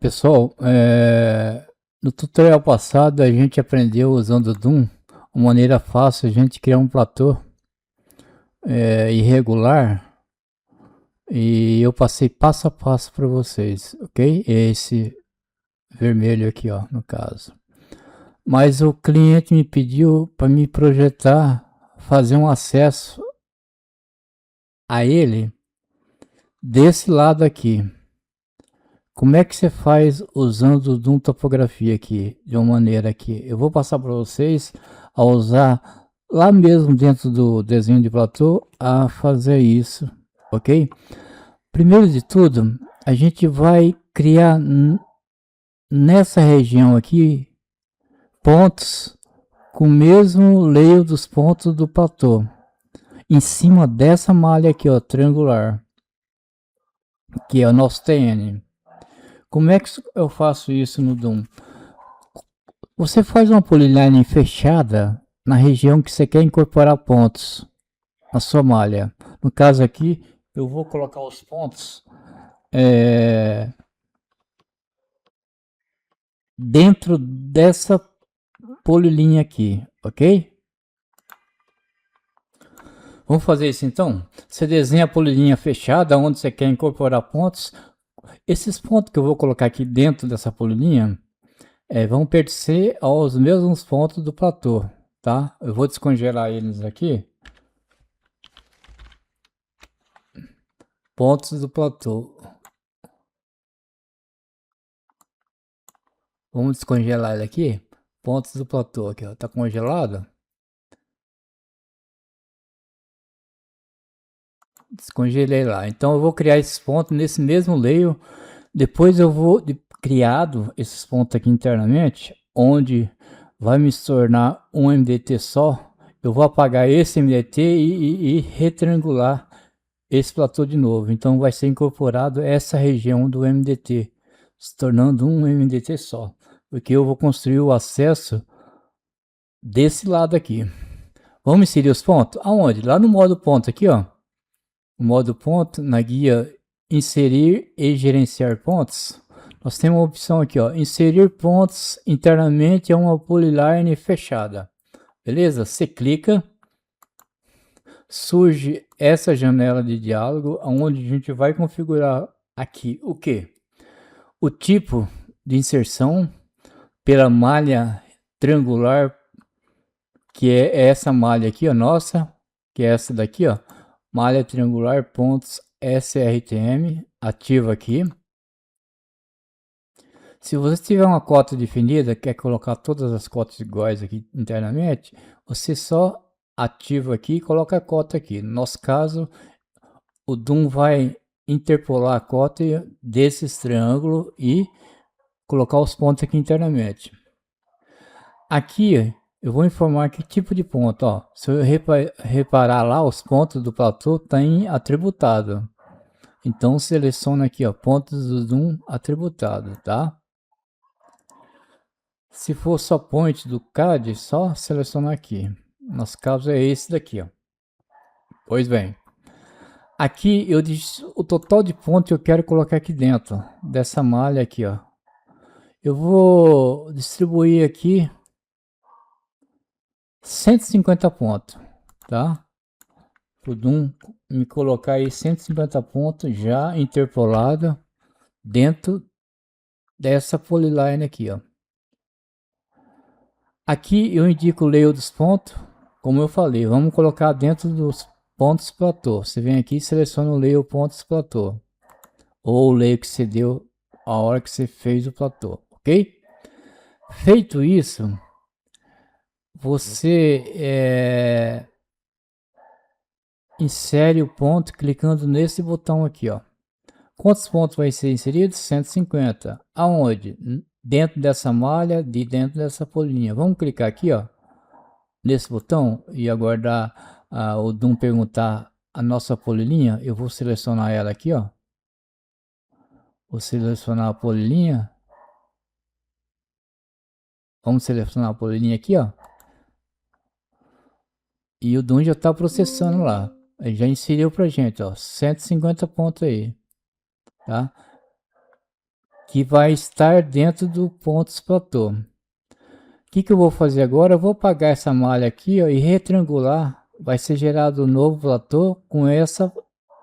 Pessoal, no tutorial passado a gente aprendeu usando o Doom uma maneira fácil a gente criar um platô irregular, e eu passei passo a passo para vocês, ok? Esse vermelho aqui, ó, no caso. Mas o cliente me pediu para me projetar, fazer um acesso a ele desse lado aqui. Como é que você faz usando o Doom Topografia aqui, de uma maneira aqui? Eu vou passar para vocês a usar lá mesmo dentro do desenho de platô a fazer isso, ok? Primeiro de tudo, a gente vai criar nessa região aqui pontos com o mesmo layout dos pontos do platô, em cima dessa malha aqui, ó, triangular, que é o nosso TN. Como é que eu faço isso no Doom? Você faz uma polyline fechada na região que você quer incorporar pontos na sua malha. No caso aqui, eu vou colocar os pontos dentro dessa polyline aqui, ok? Vamos fazer isso então? Você desenha a polyline fechada onde você quer incorporar pontos. Esses pontos que eu vou colocar aqui dentro dessa polyline vão pertencer aos mesmos pontos do platô, tá? Eu vou descongelar eles aqui. Pontos do platô. Vamos descongelar ele aqui. Pontos do platô aqui, ó. Tá congelado. Descongelei lá. Então eu vou criar esses pontos nesse mesmo layer. Depois eu vou criado esses pontos aqui internamente, onde vai me tornar um MDT só. Eu vou apagar esse MDT e retriangular esse platô de novo. Então vai ser incorporado essa região do MDT, se tornando um MDT só. Porque eu vou construir o acesso desse lado aqui. Vamos inserir os pontos? Aonde? Lá no modo ponto aqui, ó. O modo ponto, na guia inserir e gerenciar pontos. Nós temos uma opção aqui, ó. Inserir pontos internamente é uma polyline fechada. Beleza? Você clica. Surge essa janela de diálogo, onde a gente vai configurar aqui o que? O tipo de inserção pela malha triangular, que é essa malha aqui, ó, nossa, que é essa daqui, ó, malha triangular pontos SRTM, ativa aqui. Se você tiver uma cota definida, quer colocar todas as cotas iguais aqui internamente, você só ativa aqui e coloca a cota aqui. No nosso caso, o Doom vai interpolar a cota desses triângulos e colocar os pontos aqui internamente. Aqui eu vou informar que tipo de ponto, ó. Se eu reparar lá, os pontos do platô tá em atributado. Então seleciona aqui, ó, pontos do Doom atributado, tá? Se for só point do CAD, só selecionar aqui. Nosso caso é esse daqui, ó. Pois bem. Aqui eu disse o total de pontos que eu quero colocar aqui dentro dessa malha aqui, ó. Eu vou distribuir aqui 150 pontos, tá? O Doom me colocar aí 150 pontos já interpolado dentro dessa polyline aqui, ó. Aqui eu indico o layout dos pontos, como eu falei, vamos colocar dentro dos pontos platô. Você vem aqui e seleciona o layout pontos platô, ou o layout que você deu a hora que você fez o platô, ok? Feito isso, você insere o ponto clicando nesse botão aqui, ó. Quantos pontos vai ser inserido? 150. Aonde? Dentro dessa malha, dentro dessa polinha. Vamos clicar aqui, ó, nesse botão e aguardar o Doom perguntar a nossa polinha. Eu vou selecionar ela aqui, ó. Vou selecionar a polinha. Vamos selecionar a polinha aqui, ó. E o Doom já está processando lá. Ele já inseriu pra gente, ó, 150 pontos aí, tá? que vai estar dentro do pontos platô. O que eu vou fazer agora? Eu vou apagar essa malha aqui, ó, e retrangular. Vai ser gerado um novo platô com essa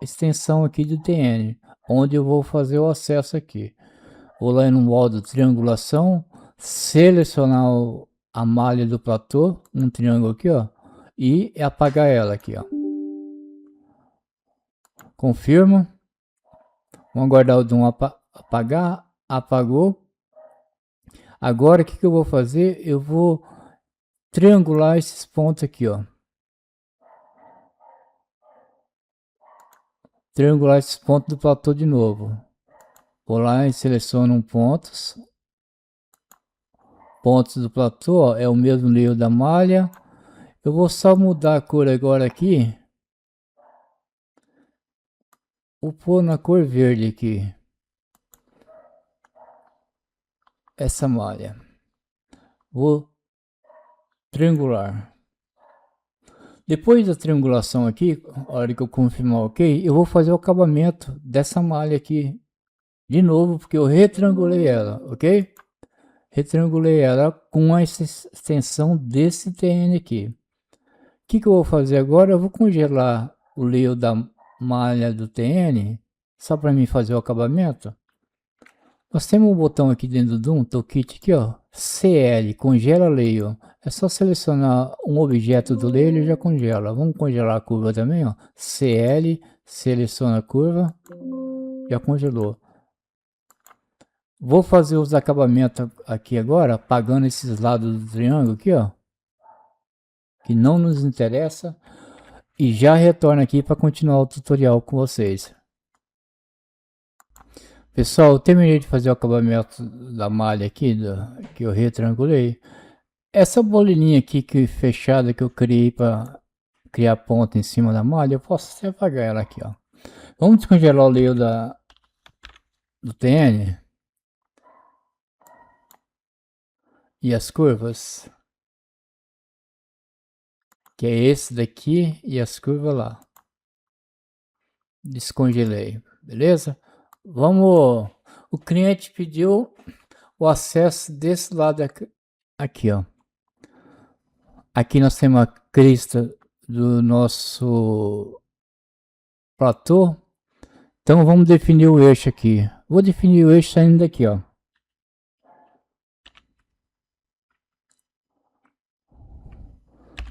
extensão aqui do TN, onde eu vou fazer o acesso aqui. Vou lá no modo triangulação, selecionar a malha do platô, um triângulo aqui, ó, e apagar ela aqui, ó. Confirmo. Vamos aguardar o Doom apagar. Apagou. Agora o que eu vou fazer? Eu vou triangular esses pontos aqui, ó. Triangular esses pontos do platô de novo. Vou lá e seleciono pontos. Pontos do platô, ó, é o mesmo layer da malha. Eu vou só mudar a cor agora aqui. Vou pôr na cor verde aqui. Essa malha. Vou triangular. Depois da triangulação aqui, a hora que eu confirmar ok, eu vou fazer o acabamento dessa malha aqui de novo, porque eu retriangulei ela, ok? Retriangulei ela com a extensão desse TN aqui. O que eu vou fazer agora? Eu vou congelar o layer da malha do TN, só para mim fazer o acabamento. Nós temos um botão aqui dentro do Doom, Toolkit aqui, ó, CL, congela layer. É só selecionar um objeto do layer e já congela. Vamos congelar a curva também, ó. CL, seleciona a curva, já congelou. Vou fazer os acabamentos aqui agora, apagando esses lados do triângulo aqui, ó, que não nos interessa, e já retorno aqui para continuar o tutorial com vocês. Pessoal, eu terminei de fazer o acabamento da malha aqui, que eu retriangulei. Essa bolinha aqui fechada que eu criei para criar ponta em cima da malha, eu posso até apagar ela aqui, ó. Vamos descongelar o layer do TN. E as curvas. Que é esse daqui e as curvas lá. Descongelei, beleza? Vamos... O cliente pediu o acesso desse lado aqui, ó. Aqui nós temos a crista do nosso platô. Então vamos definir o eixo aqui. Vou definir o eixo saindo daqui, ó.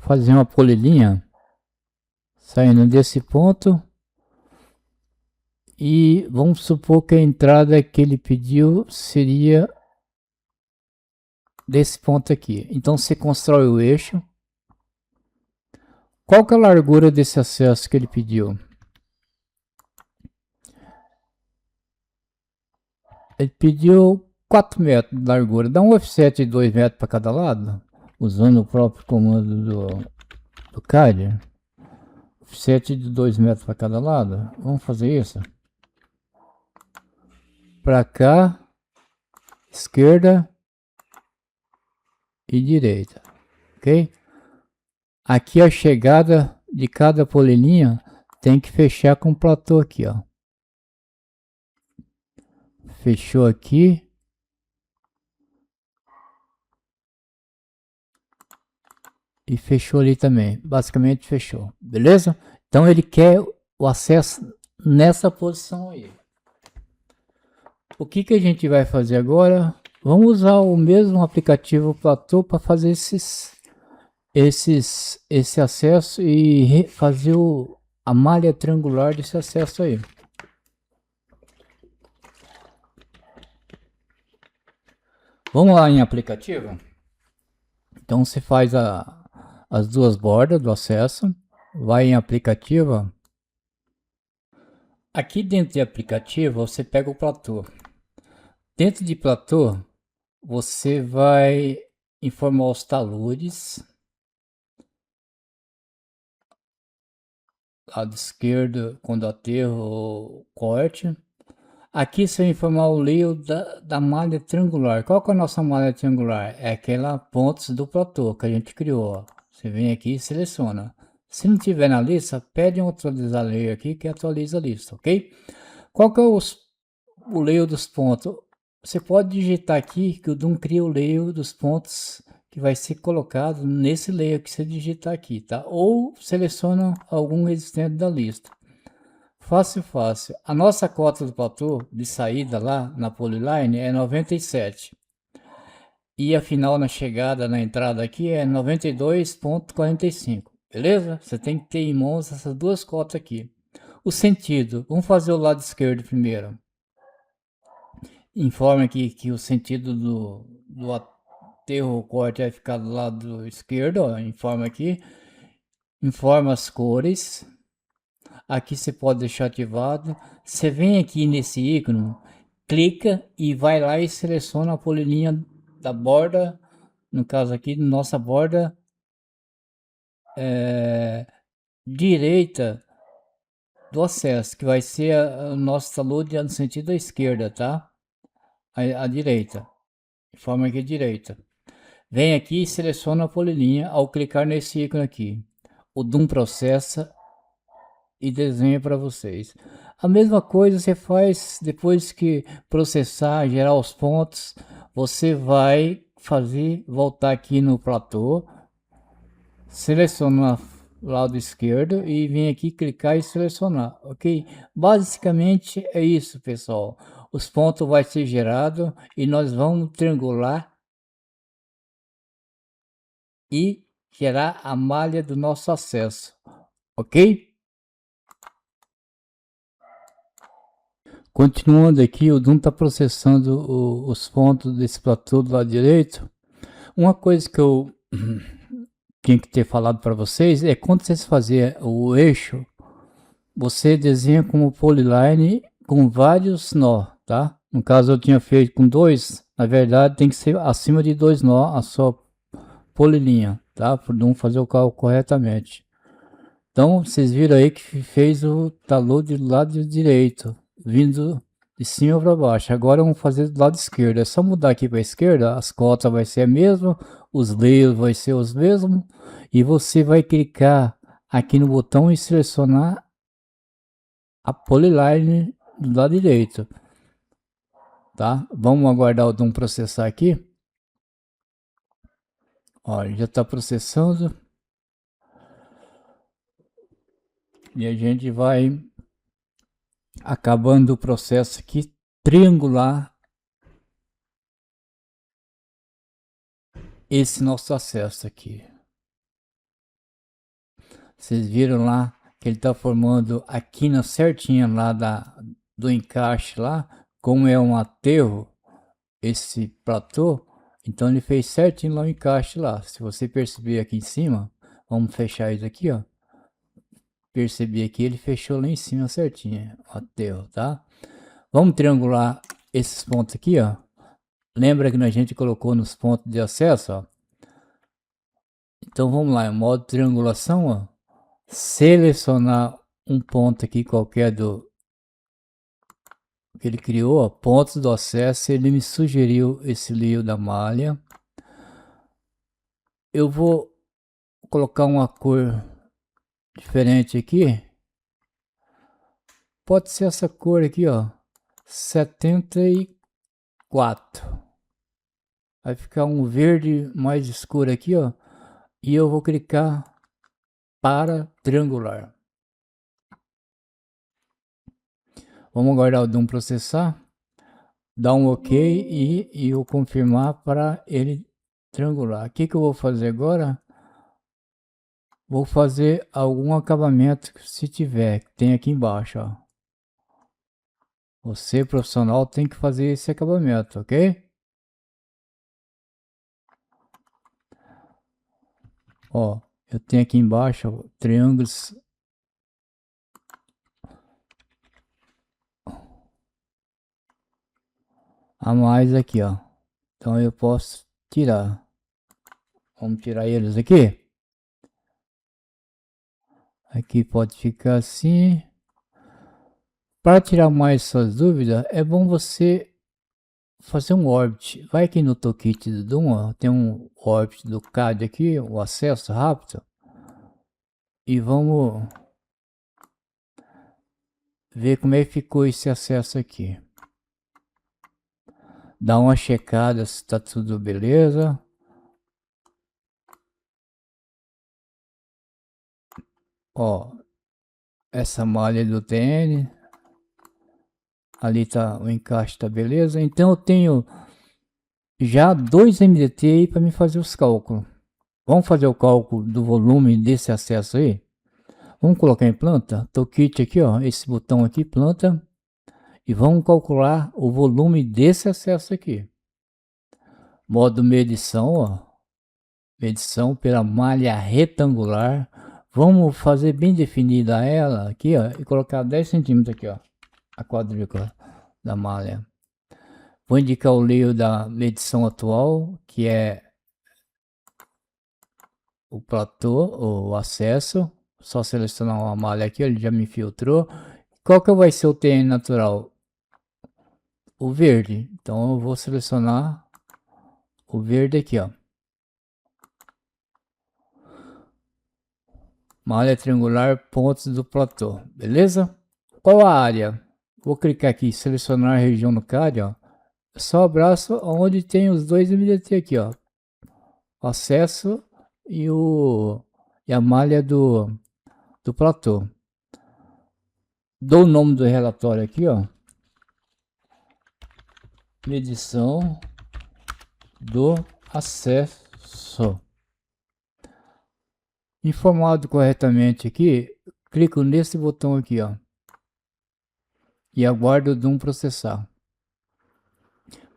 Fazer uma polilinha saindo desse ponto. E vamos supor que a entrada que ele pediu seria desse ponto aqui. Então você constrói o eixo. Qual que é a largura desse acesso que ele pediu? Ele pediu 4 metros de largura. Dá um offset de 2 metros para cada lado, usando o próprio comando do CAD. Offset de 2 metros para cada lado. Vamos fazer isso. Para cá, esquerda e direita, ok? Aqui a chegada de cada polilinha tem que fechar com o platô aqui, ó. Fechou aqui. E fechou ali também. Basicamente fechou. Beleza? Então ele quer o acesso nessa posição aí. O que a gente vai fazer agora? Vamos usar o mesmo aplicativo Platô para fazer esse acesso e fazer a malha triangular desse acesso aí. Vamos lá em aplicativo. Então você faz as duas bordas do acesso, vai em aplicativo. Aqui dentro de aplicativo você pega o platô. Dentro de platô você vai informar os taludes. Lado esquerdo quando aterro ou corte. Aqui você vai informar o layer da malha triangular. Qual que é a nossa malha triangular? É aquela pontos do platô que a gente criou. Ó. Você vem aqui e seleciona. Se não tiver na lista, pede um atualizar layer aqui que atualiza a lista, ok? Qual que é o layer dos pontos? Você pode digitar aqui que o Doom cria o layer dos pontos que vai ser colocado nesse layer que você digitar aqui, tá? Ou seleciona algum existente da lista. Fácil, fácil. A nossa cota do platô de saída lá na polyline é 97. E a final na chegada, na entrada aqui é 92,45. Beleza? Você tem que ter em mãos essas duas cotas aqui. O sentido. Vamos fazer o lado esquerdo primeiro. Informa aqui que o sentido do aterro corte vai ficar do lado esquerdo. Ó, informa aqui. Informa as cores. Aqui você pode deixar ativado. Você vem aqui nesse ícone, clica e vai lá e seleciona a polilinha da borda, no caso aqui, nossa borda direita do acesso, que vai ser o nosso talude no sentido da esquerda, tá? A direita, de forma que direita. Vem aqui e seleciona a polilinha ao clicar nesse ícone aqui. O Doom processa e desenha para vocês. A mesma coisa você faz depois que processar, gerar os pontos, você vai fazer, voltar aqui no platô, selecionar o lado esquerdo e vir aqui clicar e selecionar, ok? Basicamente é isso, pessoal. Os pontos vai ser gerado e nós vamos triangular e gerar a malha do nosso acesso, ok? Continuando aqui, o Doom está processando os pontos desse platô do lado direito. Uma coisa que eu tinha que ter falado para vocês é quando vocês fazerem o eixo, você desenha como polyline com vários nó, tá? No caso eu tinha feito com dois, na verdade tem que ser acima de dois nó a sua polilinha, tá? Para não fazer o cálculo corretamente. Então vocês viram aí que fez o talude do lado direito, vindo de cima para baixo. Agora vamos fazer do lado esquerdo. É só mudar aqui para a esquerda, as cotas vai ser a mesma, os layers vai ser os mesmos e você vai clicar aqui no botão e selecionar a polyline do lado direito, tá? Vamos aguardar o Doom processar aqui. Olha, já está processando e a gente vai acabando o processo aqui, triangular esse nosso acesso aqui. Vocês viram lá que ele está formando a quina certinha lá do encaixe lá, como é um aterro esse platô, então ele fez certinho lá o encaixe lá. Se você perceber aqui em cima, vamos fechar isso aqui, ó. Percebi aqui, ele fechou lá em cima certinho o aterro, tá? Vamos triangular esses pontos aqui, ó. Lembra que a gente colocou nos pontos de acesso, ó. Então vamos lá, em modo triangulação, ó. Selecionar um ponto aqui qualquer do que ele criou, ó, pontos do acesso. Ele me sugeriu esse layer da malha. Eu vou colocar uma cor diferente aqui. Pode ser essa cor aqui, ó, 74. Vai ficar um verde mais escuro aqui, ó, e eu vou clicar para triangular. Vamos aguardar o Doom processar, dar um OK e eu confirmar para ele triangular. O que eu vou fazer agora? Vou fazer algum acabamento, se tiver, que tem aqui embaixo, ó. Você profissional tem que fazer esse acabamento, ok? Ó, eu tenho aqui embaixo, ó, triângulos a mais aqui, ó. Então eu posso tirar. Vamos tirar eles aqui. Aqui pode ficar assim. Para tirar mais suas dúvidas, é bom você fazer um orbit. Vai aqui no toolkit do Doom, ó, tem um orbit do CAD aqui, o acesso rápido. E vamos ver como é que ficou esse acesso aqui. Dá uma checada se tá tudo beleza. Ó, essa malha do TN. Ali tá o encaixe, tá beleza. Então eu tenho já 2 MDT aí para me fazer os cálculos. Vamos fazer o cálculo do volume desse acesso aí. Vamos colocar em planta. Toolkit aqui, ó, esse botão aqui, planta. E vamos calcular o volume desse acesso aqui. Modo medição, ó. Medição pela malha retangular. Vamos fazer bem definida ela aqui, ó, e colocar 10 centímetros aqui, ó, a quadrícula da malha. Vou indicar o layer da medição atual, que é o platô, o acesso. Só selecionar uma malha aqui, ele já me filtrou. Qual que vai ser o TN natural? O verde. Então eu vou selecionar o verde aqui, ó. Malha triangular, pontos do platô, beleza? Qual a área? Vou clicar aqui, selecionar a região no CAD, ó. Só abraço onde tem os 2 MDT aqui, ó. Acesso e a malha do platô. Dou o nome do relatório aqui, ó. Medição do acesso. Informado corretamente aqui, clico nesse botão aqui, ó. E aguardo o DUM processar.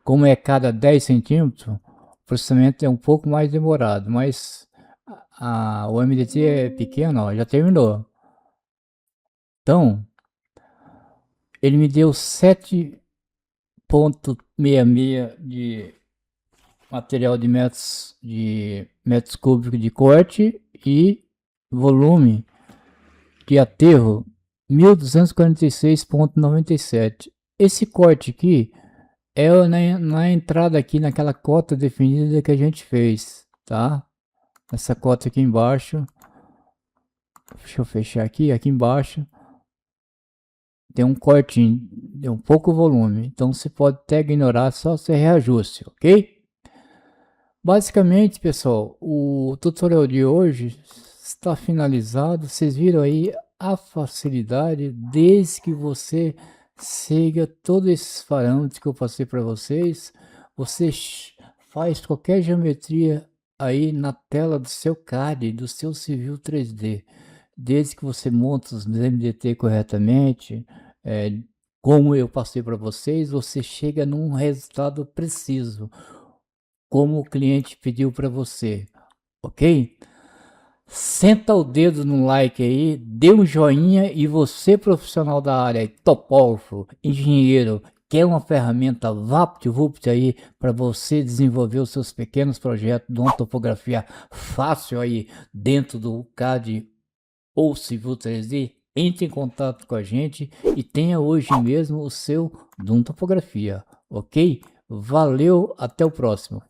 Como é cada 10 centímetros, o processamento é um pouco mais demorado, mas o MDT é pequeno, ó, já terminou. Então, ele me deu 7,66 de material de metros cúbicos de corte e volume de aterro 1246,97. Esse corte aqui é na entrada aqui naquela cota definida que a gente fez, tá? Essa cota aqui embaixo. Deixa eu fechar aqui embaixo. Tem um cortinho, deu um pouco volume, então você pode até ignorar, só você reajuste, ok? Basicamente, pessoal, o tutorial de hoje está finalizado. Vocês viram aí a facilidade, desde que você siga todos esses parâmetros que eu passei para vocês. Você faz qualquer geometria aí na tela do seu CAD, do seu Civil 3D. Desde que você monta os MDT corretamente, como eu passei para vocês, você chega num resultado preciso, como o cliente pediu para você, ok? Senta o dedo no like aí, dê um joinha, e você, profissional da área, topógrafo, engenheiro, quer uma ferramenta VaptVupt aí para você desenvolver os seus pequenos projetos de uma topografia fácil aí dentro do CAD ou Civil 3D, entre em contato com a gente e tenha hoje mesmo o seu DUM Topografia, ok? Valeu, até o próximo.